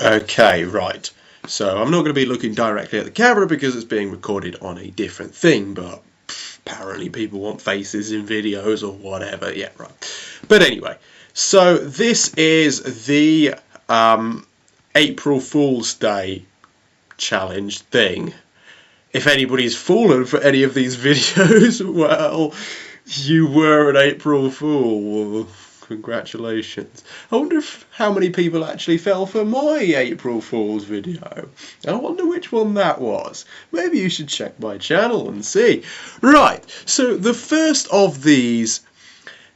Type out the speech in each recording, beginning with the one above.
Okay, right. So I'm not going to be looking directly at the camera because it's being recorded on a different thing, but apparently people want faces in videos or whatever. Yeah, right. But anyway, so this is the April Fool's Day challenge thing. If anybody's fallen for any of these videos, well, you were an April Fool. Congratulations. I wonder how many people actually fell for my April Fool's video. I wonder which one that was. Maybe you should check my channel and see. Right, so the first of these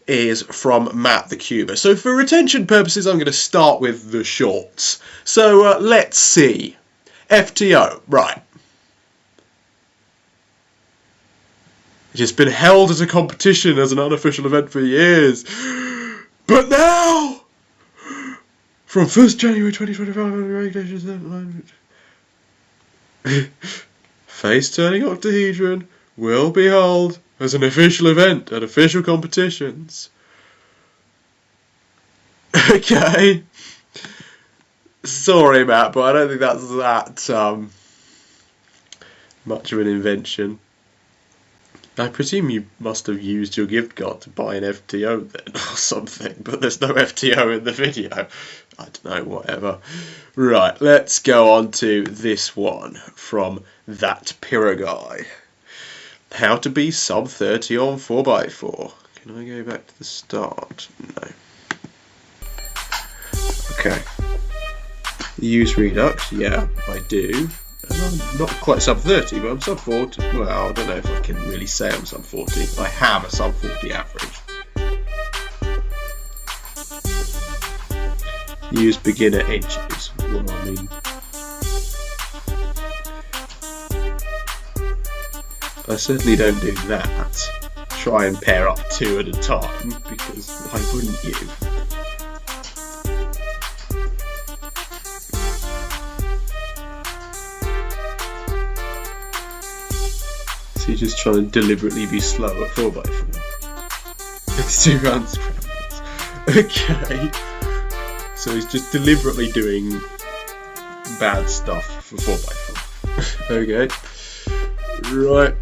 is from Matt the Cuber. So for retention purposes, I'm going to start with the shorts. So let's see. FTO, right. It has been held as a competition, as an unofficial event for years. But now, from 1st January 2025, face-turning octahedron will be held as an official event at official competitions. Okay. Sorry, Matt, but I don't think that's that much of an invention. I presume you must have used your gift card to buy an FTO then, or something, but there's no FTO in the video. I don't know, whatever. Right, let's go on to this one from That Pyrrha Guy. How to be sub 30 on 4x4. Can I go back to the start? No. Okay. Use Redux? Yeah, I do. I'm not quite sub 30, but I'm sub 40. Well, I don't know if I can really say I'm sub 40. I have a sub 40 average. Use beginner edges. Well, I mean, I certainly don't do that. Try and pair up two at a time, because why wouldn't you? So you're just trying to deliberately be slow at 4x4. It's 2 unscrambles. Okay. So he's just deliberately doing bad stuff for 4x4. Okay. Right.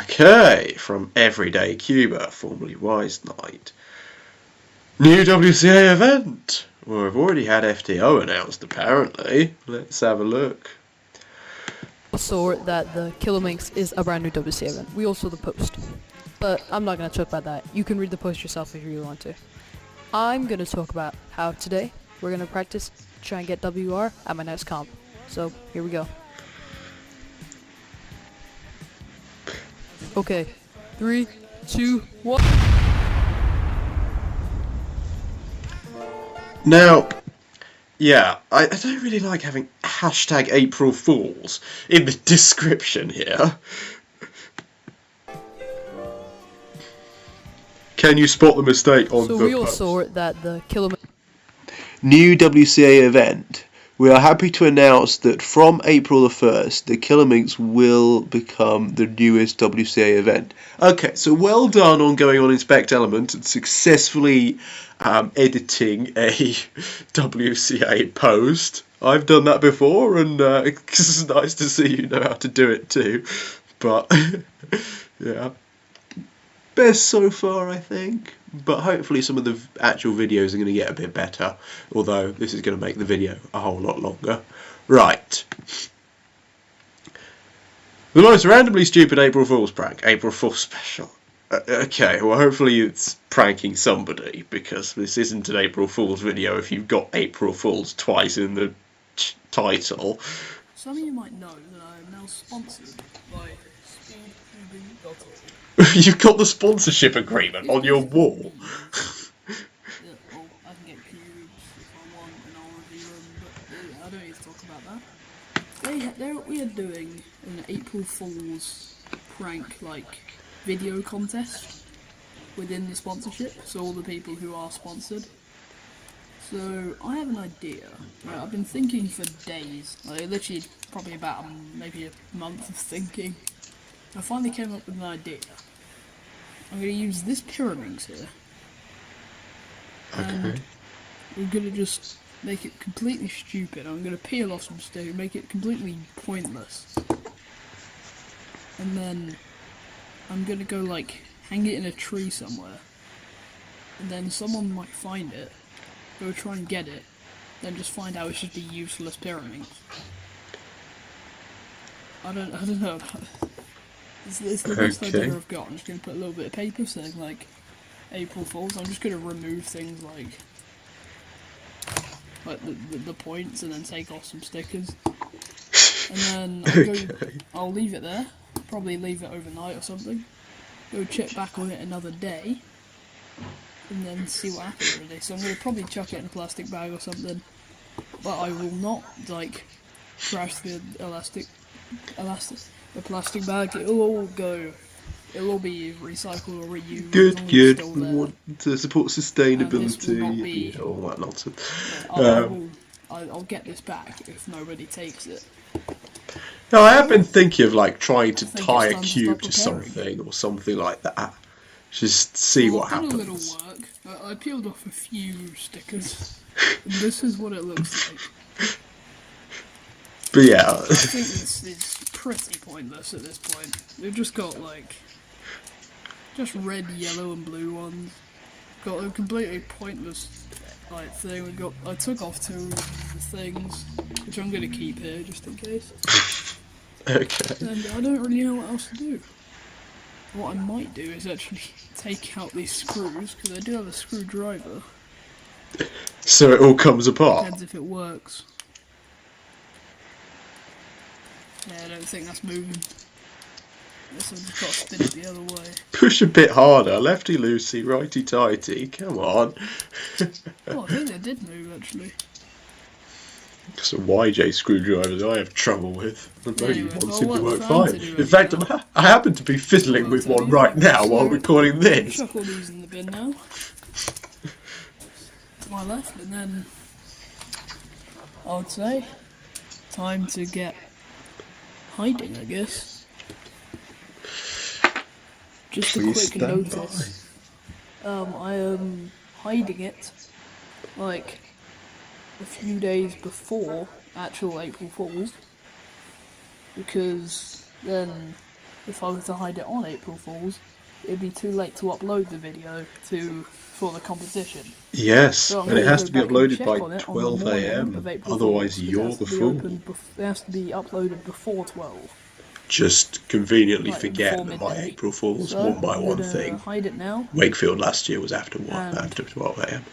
Okay. From Everyday Cuba, formerly Wise Knight. New WCA event. Well, I've already had FTO announced apparently. Let's have a look. Saw that the Killer Minx is a brand new WCA event. We also saw the post. But I'm not going to talk about that. You can read the post yourself if you really want to. I'm going to talk about how today we're going to practice, try and get WR at my next comp. So, here we go. Okay. 3, 2, 1. Now, yeah, I don't really like having hashtag April Fools in the description here. Can you spot the mistake on the post? So we all saw that the Killer Minx New WCA event. We are happy to announce that from April the 1st, the Killer Minx will become the newest WCA event. Okay, so well done on going on Inspect Element and successfully editing a WCA post. I've done that before, and it's nice to see you know how to do it too. But, yeah. Best so far, I think. But hopefully some of the actual videos are going to get a bit better. Although this is going to make the video a whole lot longer. Right. The most randomly stupid April Fool's prank. April Fool's special. Okay, well hopefully it's pranking somebody. Because this isn't an April Fool's video if you've got April Fool's twice in the title. Some of you might know that I am now sponsored by SpeedQB.org. You've got the sponsorship agreement on your wall. Yeah, well, I can get cubes if I want and I'll review them, but I don't need to talk about that. We are doing an April Fool's prank, like, video contest within the sponsorship, so all the people who are sponsored. So, I have an idea. Right, I've been thinking for days, like, literally probably about maybe a month of thinking. I finally came up with an idea. I'm going to use this Pyrrha Minx here. And Okay. we're gonna just make it completely stupid. I'm gonna peel off some stickers, make it completely pointless. And then I'm gonna go like hang it in a tree somewhere. And then someone might find it, go try and get it, then just find out it's just a useless pyramid. I don't know. It's the best idea I've got. I'm just gonna put a little bit of paper saying like April Fools. I'm just gonna remove things like the points and then take off some stickers. And then I'll leave it there. Probably leave it overnight or something. Go check back on it another day. And then see what happens really. So I'm gonna probably chuck it in a plastic bag or something. But I will not like trash the plastic bag. It'll all be recycled or reused. Good. We want to support sustainability. All that nonsense. I'll get this back if nobody takes it. No, I have been thinking of like trying to tie a cube to something or something like that. Just see what happens. I've done a little work. I peeled off a few stickers. And this is what it looks like. But yeah, I think it's pretty pointless at this point. We've just got like just red, yellow, and blue ones. Got a completely pointless like thing. I took off 2 of the things, which I'm gonna keep here just in case. okay. And I don't really know what else to do. What I might do is actually take out these screws, because I do have a screwdriver. So it all comes apart? Depends if it works. Yeah, I don't think that's moving. Guess I've just got to spin it the other way. Push a bit harder. Lefty loosey, righty tighty. Come on. Oh, I think they did move actually. Some YJ screwdrivers I have trouble with. And those Anyway, ones seem to work what I'm fine. trying to do In fact, right I happen to be fiddling with one right now while recording this. Chuck all these in the bin now. To my left, and then I would say time to get hiding, I guess. Just a Please quick stand notice. I am hiding it like a few days before actual April Fools, because then if I were to hide it on April Fools, it'd be too late to upload the video for the competition. Yes, So and it has to be I'm gonna go uploaded back by and check on it on the 12 morning AM. of April Otherwise, Fools. you're the fool. It has to be uploaded before 12. Just conveniently Like, forget before that by midday. April Fools, So one by I'm one gonna thing. hide it now, Wakefield last year was after And- after 12 AM.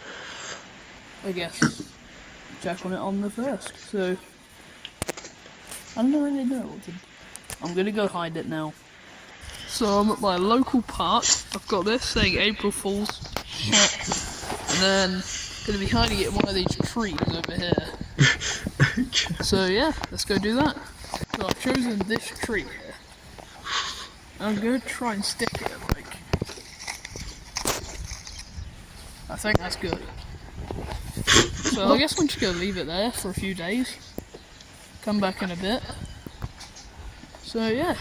I guess. Check on it on the 1st. So I don't really know what to do. I'm gonna go hide it now. So I'm at my local park. I've got this saying April Fools shop, and then gonna be hiding it in one of these trees over here. So yeah, let's go do that. So I've chosen this tree here. I'm gonna try and stick it like. I think that's good. So I guess I'm just gonna leave it there for a few days. Come back in a bit. So yeah.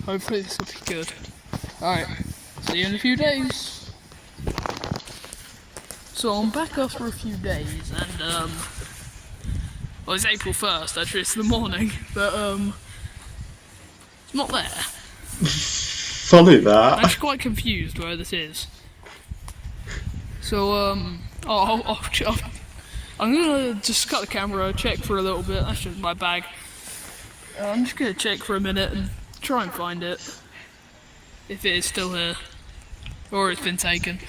Hopefully this will be good. Alright. See you in a few days. So I'm back after a few days and well, it's April 1st actually, it's the morning, but it's not there. Funny I'm that. actually quite confused where this is. So I'm gonna just cut the camera, check for a little bit. That's just my bag. I'm just gonna check for a minute and try and find it. If it is still here. Or it's been taken.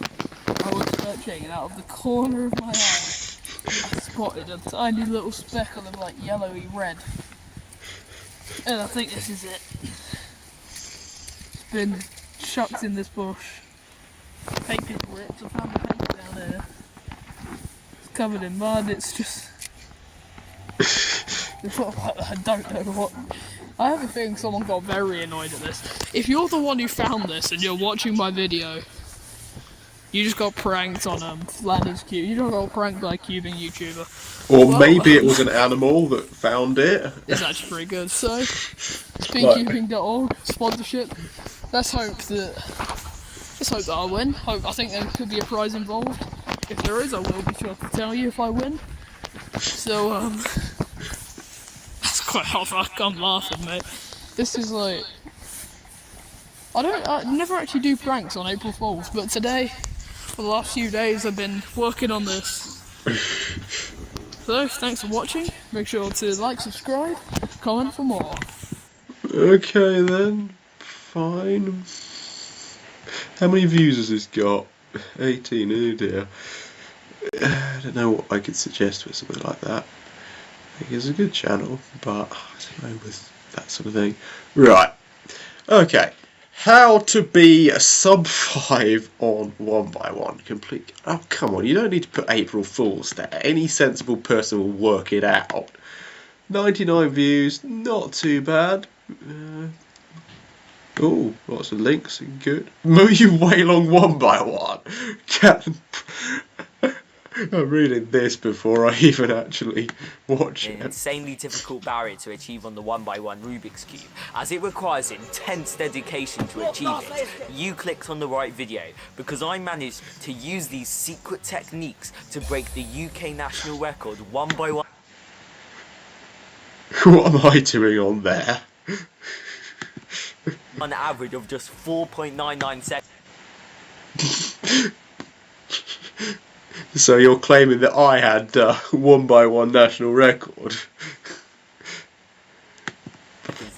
I was searching and out of the corner of my eye, I spotted a tiny little speckle of like yellowy red. And I think this is it. It's been chucked in this bush. Paper's ripped. I found the paper down there. It's covered in mud. It's just. I don't know what. I have a feeling someone got very annoyed at this. If you're the one who found this and you're watching my video, you just got pranked on Flanders Cube. You just got pranked by a cubing YouTuber. Or Well, maybe it was an animal that found it. It's actually pretty good. So, speedcubing.org sponsorship. Let's hope that I win. I think there could be a prize involved. If there is, I will be sure to tell you if I win. So, that's quite hard. I'm laughing, mate. This is like, I never actually do pranks on April Fools, but today, for the last few days, I've been working on this. So, thanks for watching. Make sure to like, subscribe, comment for more. Okay then, fine. How many views has this got? 18, oh dear. I don't know what I could suggest with something like that. I think it's a good channel, but I don't know with that sort of thing. Right, okay. How to be a sub 5 on 1x1 complete. Oh, come on, you don't need to put April Fools there. Any sensible person will work it out. 99 views, not too bad. Oh, lots of links, good. Moyu Wailong 1x1. I'm reading this before I even actually watch it. An insanely difficult barrier to achieve on the 1x1 Rubik's Cube, as it requires intense dedication to achieve it. You clicked on the right video, because I managed to use these secret techniques to break the UK national record 1x1. What am I doing on there? On average of just 4.99 seconds. So you're claiming that I had 1x1 national record?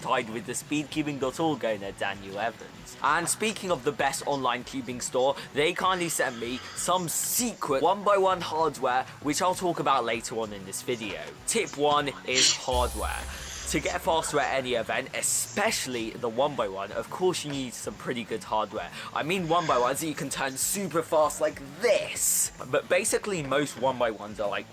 Tied with the speedcubing.org owner Daniel Evans. And speaking of the best online cubing store, they kindly sent me some secret 1x1 hardware, which I'll talk about later on in this video. Tip 1 is hardware. To get faster at any event, especially the 1x1, of course you need some pretty good hardware. I mean 1x1s that you can turn super fast like this. But basically most 1x1s are like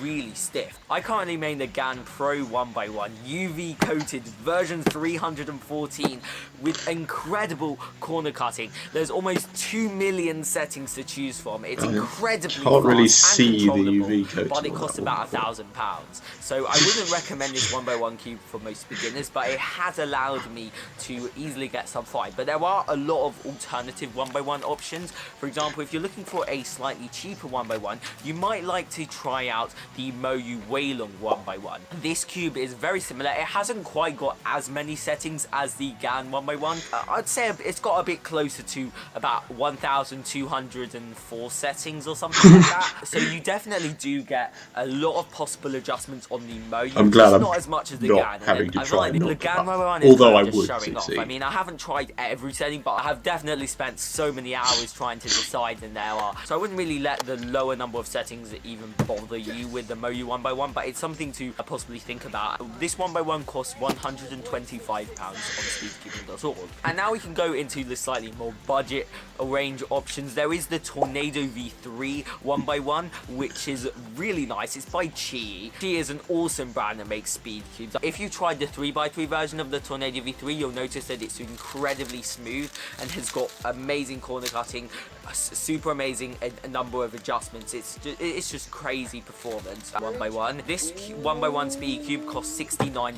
really stiff. I currently main the GAN Pro 1x1 UV coated version 314 with incredible corner cutting. There's almost 2 million settings to choose from. It's incredibly can't really fast see and the controllable, UV coating but it on costs that about £1,000. So I wouldn't recommend this 1x1 cube for most beginners, but it has allowed me to easily get sub 5. But there are a lot of alternative 1x1 options. For example, if you're looking for a slightly cheaper 1x1, you might like to try out the Moyu Wailong 1x1. This cube is very similar. It hasn't quite got as many settings as the GAN 1x1. I'd say it's got a bit closer to about 1,204 settings or something like that. So you definitely do get a lot of possible adjustments on the Moyu. I'm glad I'm not as much as the not GAN. having to I try feel like and the knock GAN it up. 1x1 is Although kind I of just would showing off. succeed. I mean, I haven't tried every setting, but I have definitely spent so many hours trying to decide, and there are. So I wouldn't really let the lower number of settings even bother you with the Moyu 1x1, but it's something to possibly think about. This 1x1 costs £125 on speedcubing.org. And now we can go into the slightly more budget range options. There is the Tornado V3 1x1, which is really nice. It's by Qi. Qi is an awesome brand that makes speed cubes. If you tried the 3x3 version of the Tornado V3, you'll notice that it's incredibly smooth and has got amazing corner cutting, super amazing a number of adjustments. It's just crazy performance. 1x1. This 1x1 speed cube costs £69 on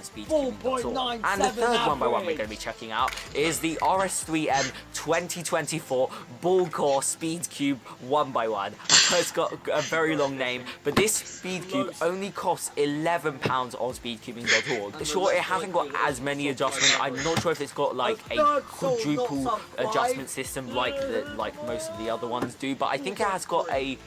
speedcubing.org. And the third 1x1 we're going to be checking out is the RS3M 2024 Ball Core Speed Cube 1x1. It's got a very long name, but this speed cube only costs £11 on speedcubing.org. Sure, it hasn't got as many adjustments. I'm not sure if it's got like a quadruple adjustment system like most of the other ones do, but I think it has got a.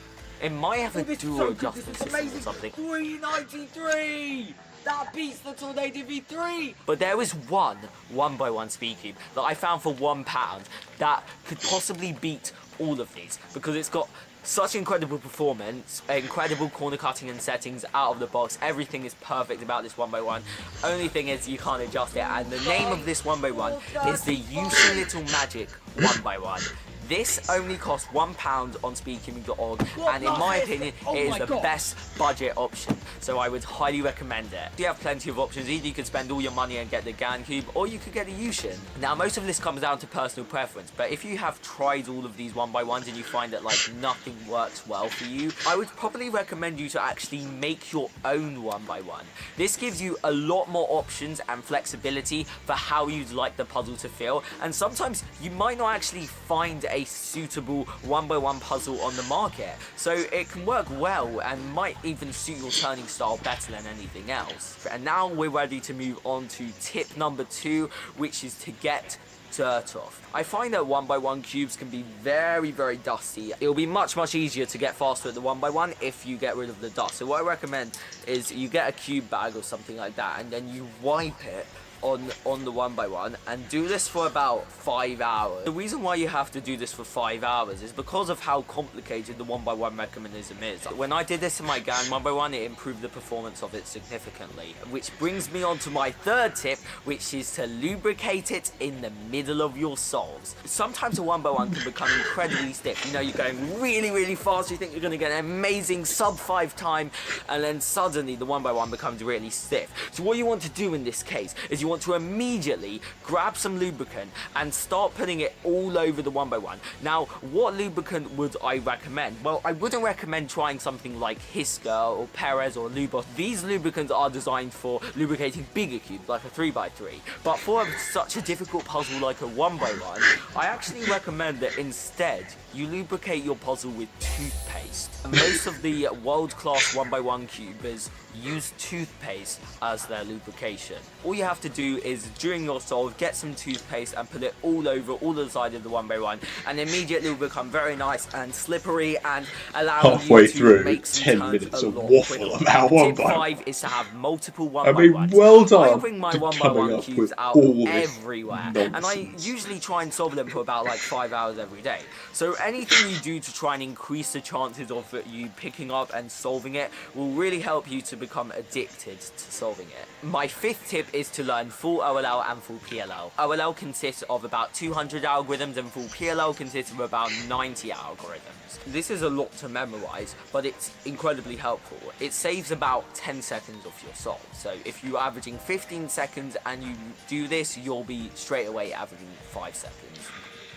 It might have a dual adjustment system or something. 393! That beats the Tornado V3! But there is one 1x1 speed cube that I found for £1 that could possibly beat all of these, because it's got such incredible performance, incredible corner cutting and settings out of the box. Everything is perfect about this 1x1. Only thing is you can't adjust it, and the name of this 1x1 is the Use Little Magic 1x1. This only costs £1 on speedcubing.org, and in my opinion, it is the best budget option, so I would highly recommend it. You have plenty of options. Either you could spend all your money and get the GAN cube, or you could get a Yushin. Now, most of this comes down to personal preference, but if you have tried all of these 1x1s and you find that like nothing works well for you, I would probably recommend you to actually make your own 1x1. This gives you a lot more options and flexibility for how you'd like the puzzle to feel, and sometimes you might not actually find a a suitable 1x1 puzzle on the market. So it can work well and might even suit your turning style better than anything else. And now we're ready to move on to tip number 2, which is to get dirt off. I find that 1x1 cubes can be very dusty. It'll be much easier to get faster at the 1x1 if you get rid of the dust. So what I recommend is you get a cube bag or something like that, and then you wipe it on the 1x1 and do this for about 5 hours. The reason why you have to do this for 5 hours is because of how complicated the 1x1 mechanism is. When I did this in my GAN 1x1, it improved the performance of it significantly. Which brings me on to my third tip, which is to lubricate it in the middle of your solves. Sometimes a 1x1 can become incredibly stiff. You know, you're going really fast, you think you're going to get an amazing sub-5 time, and then suddenly the 1x1 becomes really stiff. So what you want to do in this case is you want to immediately grab some lubricant and start putting it all over the 1x1. Now, what lubricant would I recommend? Well, I wouldn't recommend trying something like Hiska or Perez or Lubos. These lubricants are designed for lubricating bigger cubes, like a 3x3. But for such a difficult puzzle like a 1x1, I actually recommend that instead you lubricate your puzzle with toothpaste. And most of the world-class 1x1 cubers use toothpaste as their lubrication. All you have to do is, during your solve, get some toothpaste and put it all over all the side of the 1x1, and immediately will become very nice and slippery and allow Halfway you to through, make some 10 turns minutes a of lot waffle quicker. about Tip 1x1. 5 is to have multiple 1x1s. I mean, well I done bring my to 1x1 coming up cubes with out all this everywhere, and I nonsense. usually try and solve them for about like 5 hours every day. So anything you do to try and increase the chances of you picking up and solving it will really help you to become addicted to solving it. My 5th tip is to learn full OLL and full PLL. OLL consists of about 200 algorithms and full PLL consists of about 90 algorithms. This is a lot to memorize, but it's incredibly helpful. It saves about 10 seconds off your solve. So if you're averaging 15 seconds and you do this, you'll be straight away averaging 5 seconds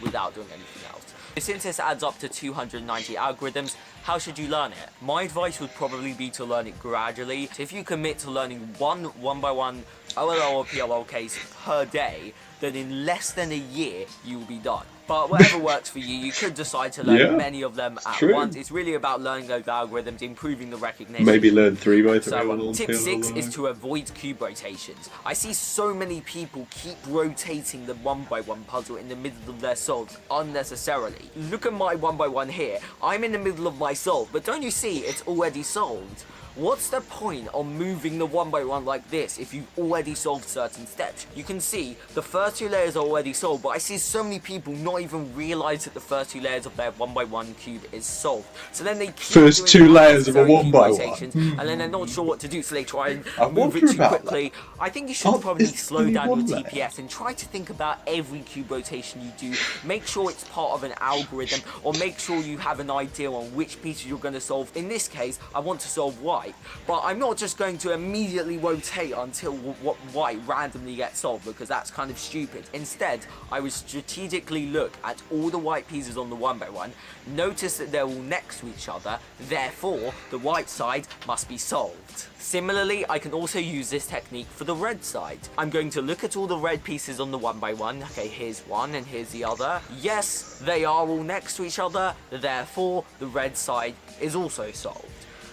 without doing anything else. Since this adds up to 290 algorithms, how should you learn it? My advice would probably be to learn it gradually. So if you commit to learning one 1x1 OLL or PLL case per day, then in less than a year, you will be done. But whatever works for you, you could decide to learn many of them at once. It's really about learning those algorithms, improving the recognition. Maybe learn 3x3. So, tip 6 is to avoid cube rotations. I see so many people keep rotating the 1x1 puzzle in the middle of their solve unnecessarily. Look at my 1x1 here. I'm in the middle of my solve, but don't you see it's already solved? What's the point of moving the 1x1 like this if you've already solved certain steps? You can see the first 2 layers are already solved, but I see so many people not even realize that the first 2 layers of their 1x1 cube is solved. So then they keep First doing 2 layers of a unnecessary 1x1. rotations, and then they're not sure what to do, so they try and I move it wonder too about quickly. I think you should Oh, probably it's slow only down one your layer. TPS and try to think about every cube rotation you do. Make sure it's part of an algorithm, or make sure you have an idea on which pieces you're going to solve. In this case, I want to solve white, but I'm not just going to immediately rotate until white randomly gets solved, because that's kind of stupid. Instead, I would strategically look at all the white pieces on the 1x1, notice that they're all next to each other, therefore the white side must be solved. Similarly, I can also use this technique for the red side. I'm going to look at all the red pieces on the 1x1. Okay, here's one and here's the other. Yes, they are all next to each other, therefore the red side is also solved.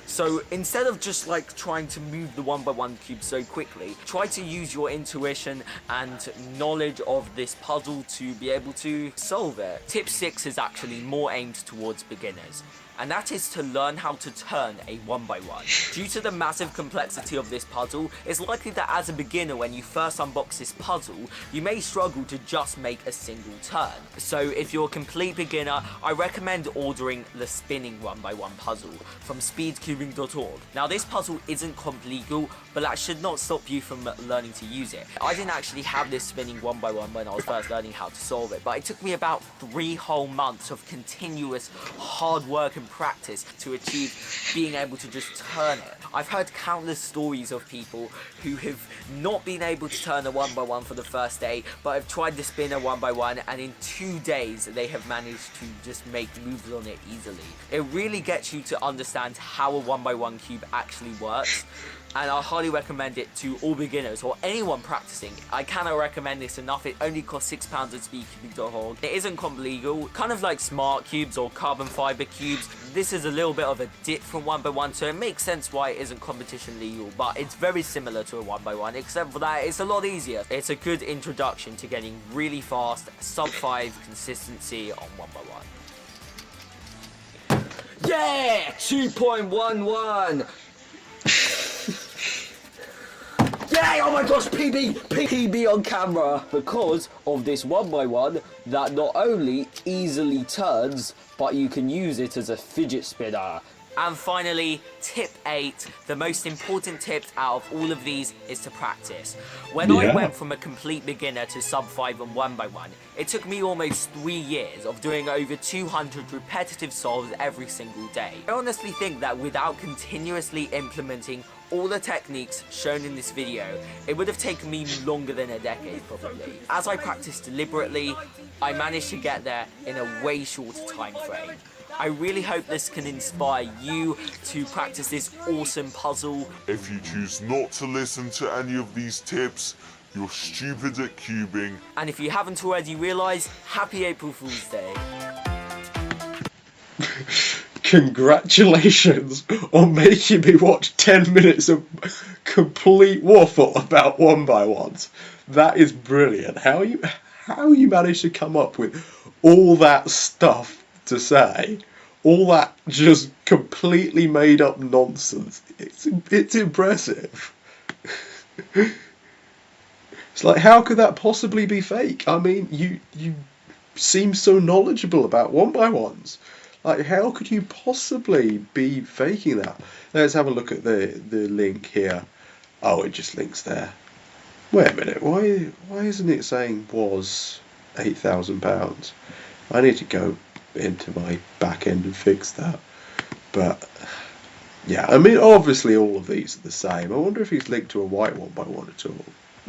So instead of just like trying to move the 1x1 cube so quickly, try to use your intuition and knowledge of this puzzle to be able to solve it. Tip 6 is actually more aimed towards beginners, and that is to learn how to turn a 1x1. Due to the massive complexity of this puzzle, it's likely that as a beginner, when you first unbox this puzzle, you may struggle to just make a single turn. So if you're a complete beginner, I recommend ordering the spinning 1x1 puzzle from speedcubing.org. Now this puzzle isn't comp legal, but that should not stop you from learning to use it. I didn't actually have this spinning 1x1 when I was first learning how to solve it, but it took me about 3 whole months of continuous hard work and practice to achieve being able to just turn it. I've heard countless stories of people who have not been able to turn a 1x1 for the first day, but have tried to spin a 1x1, and in 2 days they have managed to just make moves on it easily. It really gets you to understand how a 1x1 cube actually works. and I highly recommend it to all beginners or anyone practicing. I cannot recommend this enough. It only costs £6 at speedcubing.org. It isn't comp legal, kind of like smart cubes or carbon fiber cubes. This is a little bit of a different 1x1, so it makes sense why it isn't competition legal, but it's very similar to a 1x1, except for that it's a lot easier. It's a good introduction to getting really fast sub 5 consistency on 1x1. Yeah! 2.11! Yeah! Oh my gosh, PB on camera! Because of this 1x1 that not only easily turns, but you can use it as a fidget spinner. And finally, tip 8, the most important tip out of all of these is to practice. When I went from a complete beginner to sub 5 and 1x1, it took me almost 3 years of doing over 200 repetitive solves every single day. I honestly think that without continuously implementing all the techniques shown in this video, it would have taken me longer than a decade probably. As I practiced deliberately, I managed to get there in a way shorter time frame. I really hope this can inspire you to practice this awesome puzzle. If you choose not to listen to any of these tips, you're stupid at cubing. And if you haven't already realised, happy April Fool's Day. Congratulations on making me watch 10 minutes of complete waffle about 1x1s. That is brilliant. How you managed to come up with all that stuff to say, all that just completely made up nonsense. It's impressive. It's like, how could that possibly be fake? I mean, you seem so knowledgeable about 1x1s. Like, how could you possibly be faking that? Let's have a look at the link here. Oh, it just links there. Wait a minute, why isn't it saying was £8,000? I need to go into my back end and fix that. But yeah, I mean, obviously all of these are the same. I wonder if he's linked to a white 1x1 at all.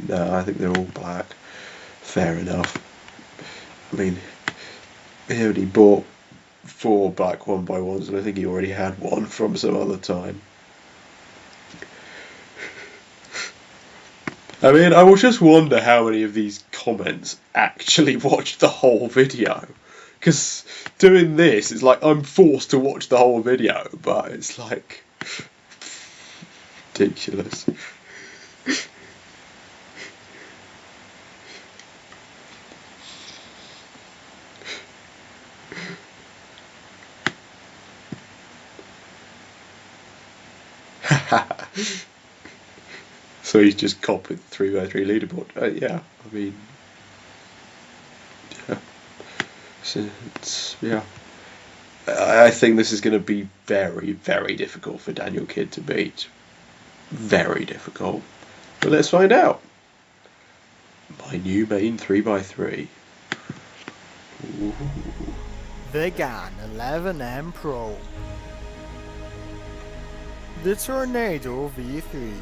No, I think they're all black. Fair enough. I mean, he only bought 4 black 1x1s, and I think he already had one from some other time. I mean, I will just wonder how many of these comments actually watched the whole video. Because doing this is like I'm forced to watch the whole video, but it's like ridiculous. So he's just copied the 3x3 leaderboard. Yeah, I mean, yeah. So it's, yeah. I think this is going to be very, very difficult for Daniel Kidd to beat. Very difficult. But let's find out. My new main 3x3. Ooh. The GAN 11M Pro. The Tornado V3.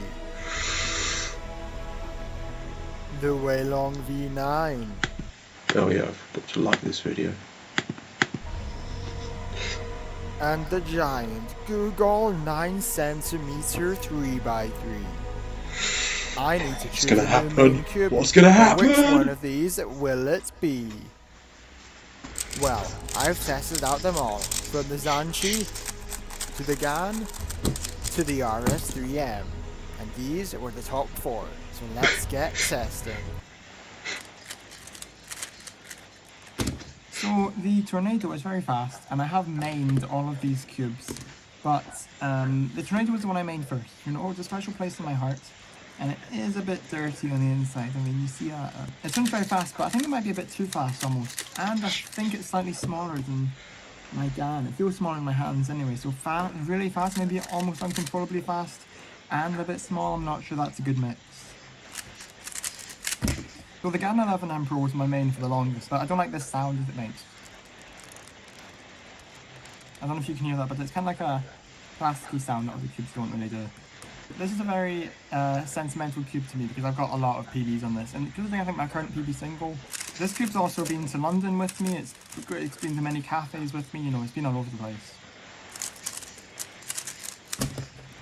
The Weilong V9. Oh yeah, I've got to like this video. And the giant Google 9cm 3x3. I need to choose gonna a new happen? main cube. What's gonna happen? Which one of these will it be? Well, I've tested out them all, from the Zanchi, to the GAN, to the RS3M, and these were the top 4, so let's get testing. So the Tornado is very fast, and I have mained all of these cubes, but the Tornado was the one I mained first. You know, it's a special place in my heart, and it is a bit dirty on the inside. I mean, you see that. It sounds very fast, but I think it might be a bit too fast almost, and I think it's slightly smaller than my GAN. It feels smaller in my hands anyway, so really fast, maybe almost uncontrollably fast, and a bit small. I'm not sure that's a good mix. So the GAN 11M Pro was my main for the longest, but I don't like this sound that it makes. I don't know if you can hear that, but it's kind of like a plasticky sound that other cubes don't really do. This is a very sentimental cube to me because I've got a lot of PBs on this, and because I think my current PB single. This cube's also been to London with me, it's been to many cafes with me, you know, it's been all over the place.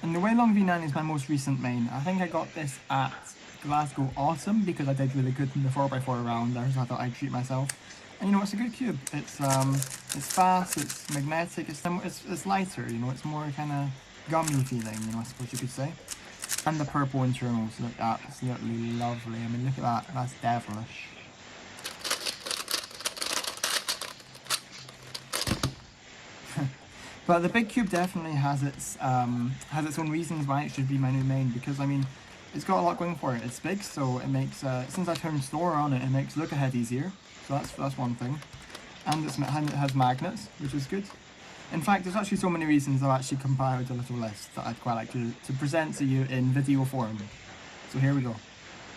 And the Weilong V9 is my most recent main. I think I got this at Glasgow Autumn because I did really good in the 4x4 round there, so I thought I'd treat myself. And you know, it's a good cube. It's fast, it's magnetic, it's lighter, you know, it's more kind of gummy feeling, you know, I suppose you could say. And the purple internals look absolutely lovely. I mean, look at that, that's devilish. But the big cube definitely has its own reasons why it should be my new main, because I mean, it's got a lot going for it. It's big, so it makes since I turned slower on it, it makes look ahead easier. So that's one thing. And it has magnets, which is good. In fact, there's actually so many reasons I've actually compiled a little list that I'd quite like to present to you in video form. So here we go.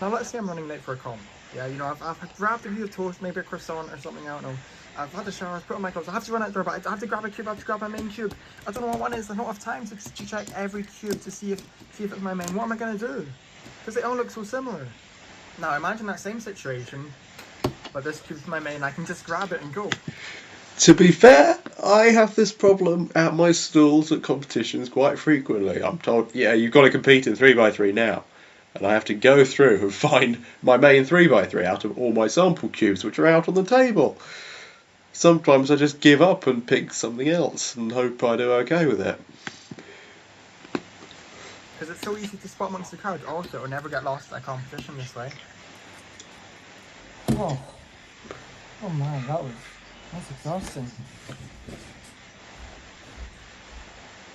Now let's say I'm running late for a comp. Yeah, you know, I've grabbed a few of toast, maybe a croissant or something, I don't know. I've had a shower, I've put on my clothes, I have to run out the door, but I have to grab a cube, I have to grab my main cube. I don't know what one is, I don't have time to check every cube to see if it's my main. What am I going to do? Because they all look so similar. Now imagine that same situation, but this cube's my main, I can just grab it and go. To be fair, I have this problem at my stalls at competitions quite frequently. I'm told, yeah, you've got to compete in 3x3 now. And I have to go through and find my main 3x3 out of all my sample cubes which are out on the table. Sometimes I just give up and pick something else and hope I do okay with it. Because it's so easy to spot amongst the crowd also and never get lost at a competition this way. Oh man, that's exhausting.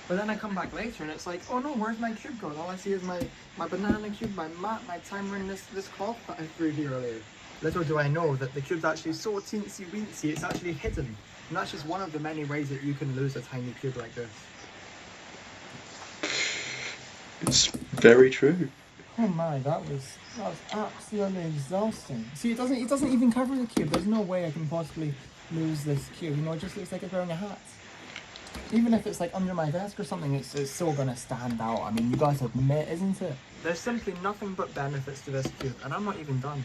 But then I come back later and it's like, oh no, where's my cube going? All I see is my banana cube, my mat, my timer, and this cloth that I threw here earlier. Little do I know that the cube's actually so teensy weensy, it's actually hidden. And that's just one of the many ways that you can lose a tiny cube like this. It's very true. Oh my, that was absolutely exhausting. See, it doesn't even cover the cube. There's no way I can possibly lose this cube. You know, it just looks like it's wearing a hat. Even if it's like under my desk or something, it's still gonna stand out. I mean, you guys admit, isn't it? There's simply nothing but benefits to this cube, and I'm not even done.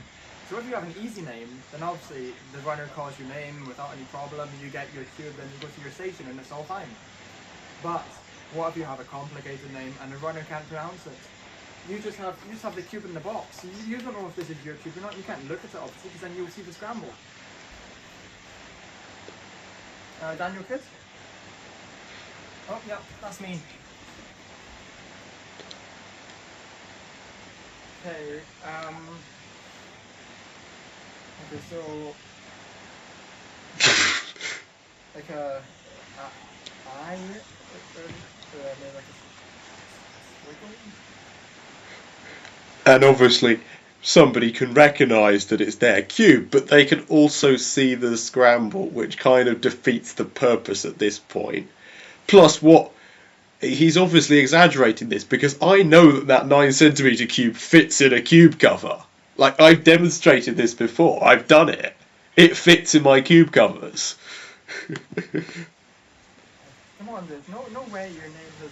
So if you have an easy name, then obviously the runner calls your name without any problem, you get your cube, then you go to your station and it's all fine. But what if you have a complicated name and the runner can't pronounce it? You just have the cube in the box. You don't know if this is your cube or not. You can't look at it obviously, because then you'll see the scramble. Daniel Kidd? Oh yeah, that's me. Okay, okay, so like a eye, maybe like a squiggle. And obviously, somebody can recognise that it's their cube, but they can also see the scramble, which kind of defeats the purpose at this point. Plus, he's obviously exaggerating this, because I know that 9cm cube fits in a cube cover. Like, I've demonstrated this before. I've done it. It fits in my cube covers. Come on, dude. No way your name has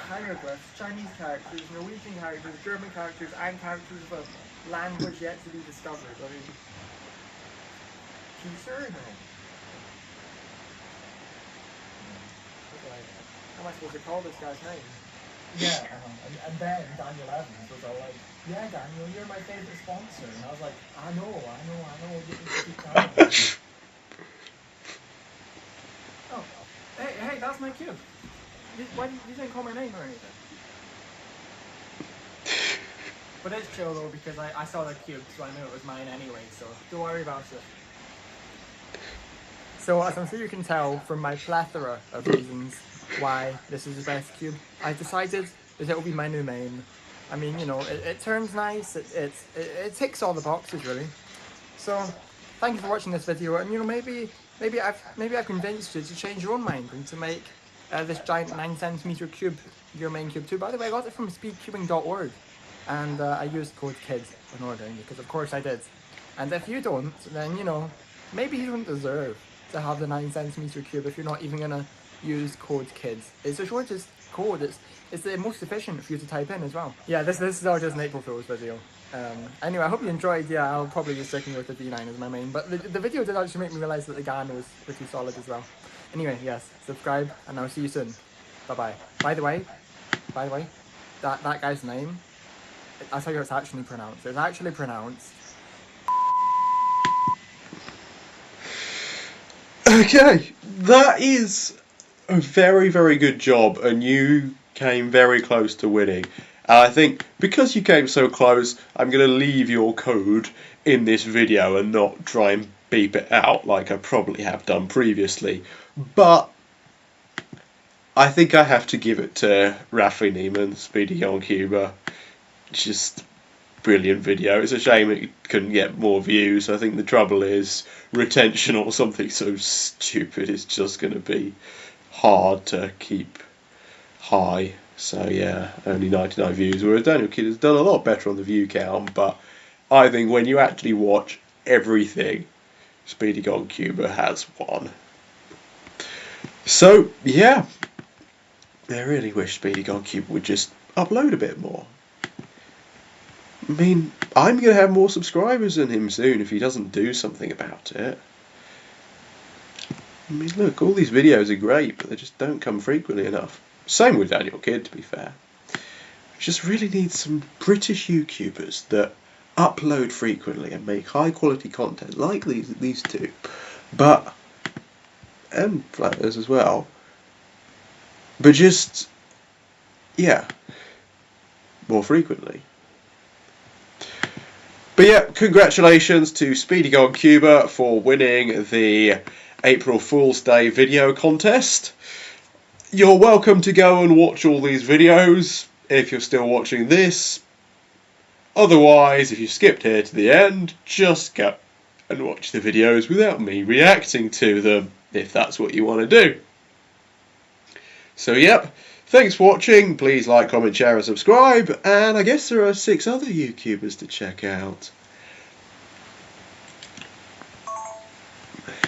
hieroglyphs, Chinese characters, Norwegian characters, German characters, and characters of a language yet to be discovered. I mean, you sure? No. How am I supposed to call this guy's name? Yeah, and then Daniel Evans was all like, yeah, Daniel, you're my favourite sponsor. And I was like, I know, you can keep going. Oh, hey, that's my cube. Why you didn't call my name or anything? But it's chill though, because I saw the cube, so I knew it was mine anyway, so don't worry about it. So as I'm sure you can tell from my plethora of reasons why this is the best cube, I decided that it will be my new main. I mean, you know, it turns nice, it ticks all the boxes really. So thank you for watching this video, and you know, maybe I've convinced you to change your own mind and to make this giant 9cm cube your main cube too. By the way, I got it from speedcubing.org, and I used code KID when ordering, because of course I did. And if you don't, then you know, maybe you don't deserve to have the 9cm cube if you're not even gonna use code KID. It's the shortest code, it's the most efficient for you to type in as well. Yeah, this is all just an April Fool's video. Anyway, I hope you enjoyed. Yeah, I'll probably be sticking with the V9 as my main, but the video did actually make me realise that the GAN was pretty solid as well. Anyway, yes, subscribe, and I'll see you soon. Bye bye. By the way, by the way, that guy's name, I'll tell you how it's actually pronounced. It's actually pronounced. Okay, that is a very, very good job, and you came very close to winning. And I think because you came so close, I'm going to leave your code in this video and not try and beep it out like I probably have done previously. But I think I have to give it to Rafi Neiman, Speedy Youngcuber. Just brilliant video. It's a shame it couldn't get more views. I think the trouble is retention or something so stupid is just going to be hard to keep high. So yeah, only 99 views, whereas Daniel Kidd has done a lot better on the view count, but I think when you actually watch everything, Speedy Youngcuber has won. So yeah, I really wish Speedy Youngcuber would just upload a bit more. I mean, I'm going to have more subscribers than him soon if he doesn't do something about it. I mean, look, all these videos are great, but they just don't come frequently enough. Same with Daniel Kidd, to be fair. We just really need some British YouTubers that upload frequently and make high quality content like these two, but and Flatters as well. But just, yeah, more frequently. But yeah, congratulations to Speedy Youngcuber for winning the April Fool's Day video contest. You're welcome to go and watch all these videos if you're still watching this. Otherwise, if you skipped here to the end, just go and watch the videos without me reacting to them, if that's what you want to do. So yep, thanks for watching. Please like, comment, share and subscribe. And I guess there are 6 other YouTubers to check out.